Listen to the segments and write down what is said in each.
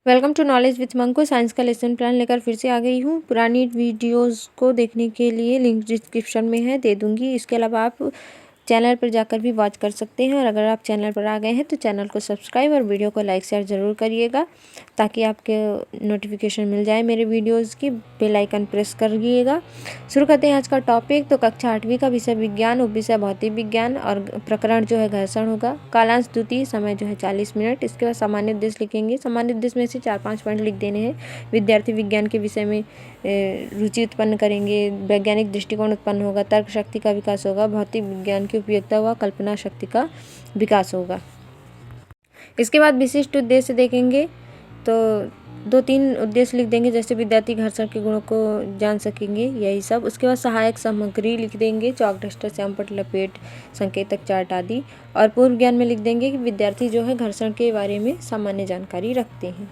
Welcome to knowledge with Manku. Science का lesson plan लेकर फिर से आ गई हूँ। पुरानी वीडियोस को देखने के लिए लिंक डिस्क्रिप्शन में है, दे दूँगी। इसके अलावा आप चैनल पर जाकर भी वॉच कर सकते हैं। और अगर आप चैनल पर आ गए हैं तो चैनल को सब्सक्राइब और वीडियो को लाइक शेयर ज़रूर करिएगा, ताकि आपके नोटिफिकेशन मिल जाए मेरे वीडियोज़ की। बेल आइकन प्रेस करिएगा। शुरू करते हैं आज का टॉपिक। तो कक्षा 8वीं का विषय विज्ञान, उपविषय भौतिक विज्ञान और प्रकरण जो है घर्षण होगा। कालांश द्वितीय, समय जो है 40 मिनट। इसके बाद सामान्य उद्देश्य लिखेंगे। सामान्य उद्देश्य में से 4-5 पॉइंट लिख देने हैं। विद्यार्थी विज्ञान के विषय में रुचि उत्पन्न करेंगे, वैज्ञानिक दृष्टिकोण उत्पन्न होगा, तर्क शक्ति का विकास होगा, भौतिक विज्ञान की उपयोगिता व कल्पना शक्ति का विकास होगा। इसके बाद विशिष्ट उद्देश्य देखेंगे। तो 2-3 उद्देश्य लिख देंगे, जैसे विद्यार्थी घर्षण के गुणों को जान सकेंगे, यही सब। उसके बाद सहायक सामग्री लिख देंगे, चौक, डस्टर, श्यामपट्ट, लपेट, संकेतक, चार्ट आदि। और पूर्व ज्ञान में लिख देंगे कि विद्यार्थी जो है घर्षण के बारे में सामान्य जानकारी रखते हैं।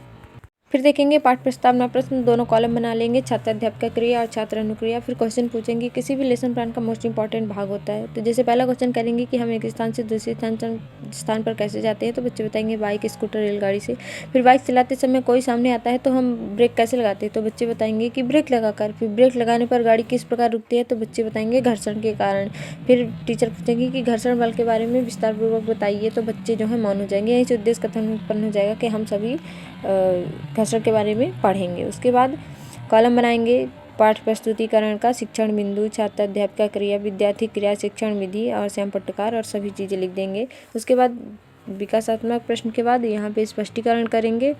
फिर देखेंगे पाठ प्रस्तावना प्रश्न, दोनों कॉलम बना लेंगे। छात्र अध्यापक क्रिया और छात्र अनुक्रिया। फिर क्वेश्चन पूछेंगे। किसी भी लेसन प्लान का मोस्ट इंपॉर्टेंट भाग होता है। तो जैसे पहला क्वेश्चन करेंगे कि हम एक स्थान से दूसरे स्थान पर कैसे जाते हैं, तो बच्चे बताएंगे बाइक, स्कूटर, रेलगाड़ी से। फिर बाइक चलाते समय कोई सामने आता है तो हम ब्रेक कैसे लगाते हैं, तो बच्चे बताएंगे कि ब्रेक लगाकर। फिर ब्रेक लगाने पर गाड़ी किस प्रकार रुकती है, तो बच्चे बताएंगे घर्षण के कारण। फिर टीचर पूछेंगे कि घर्षण बल के बारे में विस्तार पूर्वक बताइए, तो बच्चे जो है मौन हो जाएंगे। यही से उद्देश्य कथन उत्पन्न हो जाएगा कि हम सभी घर्षण के बारे में पढ़ेंगे। उसके बाद कॉलम बनाएंगे पाठ प्रस्तुतिकरण का, शिक्षण बिंदु, छात्र अध्यापक क्रिया, विद्यार्थी क्रिया, शिक्षण विधि और श्यामपट्टकार और सभी चीज़ें लिख देंगे। उसके बाद विकासात्मक प्रश्न के बाद यहाँ पे स्पष्टीकरण करेंगे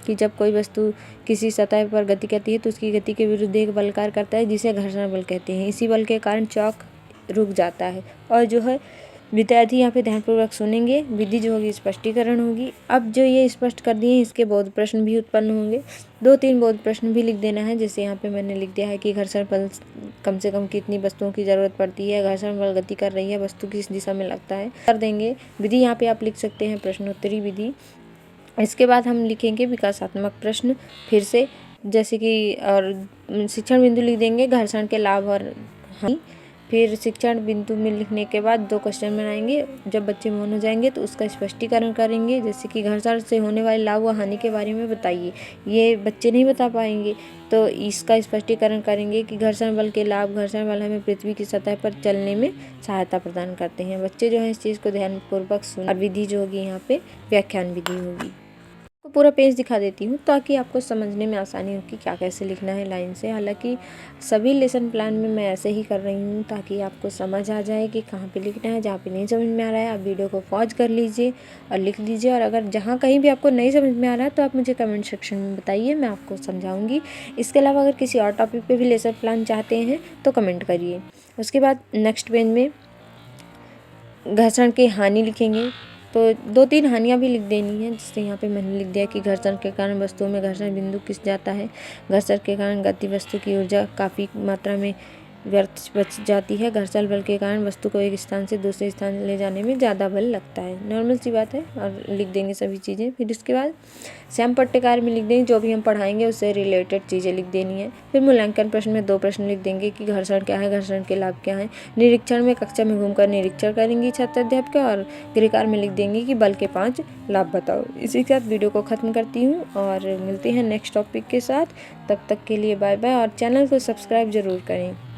कि जब कोई वस्तु किसी सतह पर गति करती है तो उसकी गति के विरुद्ध एक बल कार्य करता है, जिसे घर्षण बल कहते हैं। इसी बल के कारण चौक रुक जाता है। और जो है विद्यार्थी यहाँ पे ध्यानपूर्वक सुनेंगे। विधि जो होगी स्पष्टीकरण होगी। अब जो ये स्पष्ट कर दिए, इसके बोध प्रश्न भी उत्पन्न होंगे। 2-3 बोध प्रश्न भी लिख देना है। जैसे यहाँ पे मैंने लिख दिया है कि घर्षण बल कम से कम कितनी वस्तुओं की ज़रूरत पड़ती है, घर्षण बल गति कर रही है, वस्तु किस दिशा में लगता है, कर देंगे। विधि यहाँ पे आप लिख सकते हैं प्रश्नोत्तरी विधि। इसके बाद हम लिखेंगे विकासात्मक प्रश्न फिर से, जैसे कि और शिक्षण बिंदु लिख देंगे, घर्षण के लाभ और हानि। फिर शिक्षण बिंदु में लिखने के बाद 2 क्वेश्चन बनाएंगे। जब बच्चे मौन हो जाएंगे तो उसका स्पष्टीकरण करेंगे, जैसे कि घर्षण से होने वाले लाभ व हानि के बारे में बताइए। ये बच्चे नहीं बता पाएंगे, तो इसका स्पष्टीकरण करेंगे कि घर्षण बल के लाभ। घर्षण बल हमें पृथ्वी की सतह पर चलने में सहायता प्रदान करते हैं। बच्चे जो है इस चीज़ को ध्यानपूर्वक सुन। और विधि जो होगी यहाँ पे व्याख्यान विधि होगी। तो पूरा पेज दिखा देती हूँ ताकि आपको समझने में आसानी हो कि क्या कैसे लिखना है लाइन से। हालांकि सभी लेसन प्लान में मैं ऐसे ही कर रही हूँ ताकि आपको समझ आ जाए कि कहाँ पे लिखना है। जहाँ पे नहीं समझ में आ रहा है आप वीडियो को पॉज कर लीजिए और लिख दीजिए। और अगर जहाँ कहीं भी आपको नहीं समझ में आ रहा है तो आप मुझे कमेंट सेक्शन में बताइए, मैं आपको समझाऊँगी। इसके अलावा अगर किसी और टॉपिक पर भी लेसन प्लान चाहते हैं तो कमेंट करिए। उसके बाद नेक्स्ट पेज में घर्षण की हानि लिखेंगे। तो 2-3 हानियाँ भी लिख देनी है। जिससे यहाँ पे मैंने लिख दिया कि घर्षण के कारण वस्तुओं में घर्षण बिंदु किस जाता है। घर्षण के कारण गति वस्तु की ऊर्जा काफ़ी मात्रा में व्यर्थ बच जाती है। घर्षण बल के कारण वस्तु को एक स्थान से दूसरे स्थान ले जाने में ज़्यादा बल लगता है। नॉर्मल सी बात है। और लिख देंगे सभी चीज़ें। फिर इसके बाद श्यामपट्टकार में लिख देंगे, जो भी हम पढ़ाएंगे उससे रिलेटेड चीज़ें लिख देनी है। फिर मूल्यांकन प्रश्न में 2 प्रश्न लिख देंगे कि घर्षण क्या है, घर्षण के लाभ क्या हैं। निरीक्षण में कक्षा में घूमकर निरीक्षण करेंगी छात्र अध्यापक। और गृहकार में लिख देंगे कि बल के 5 लाभ बताओ। इसी के साथ वीडियो को ख़त्म करती हूँ और मिलते हैं नेक्स्ट टॉपिक के साथ। तब तक के लिए बाय बाय। और चैनल को सब्सक्राइब ज़रूर करें।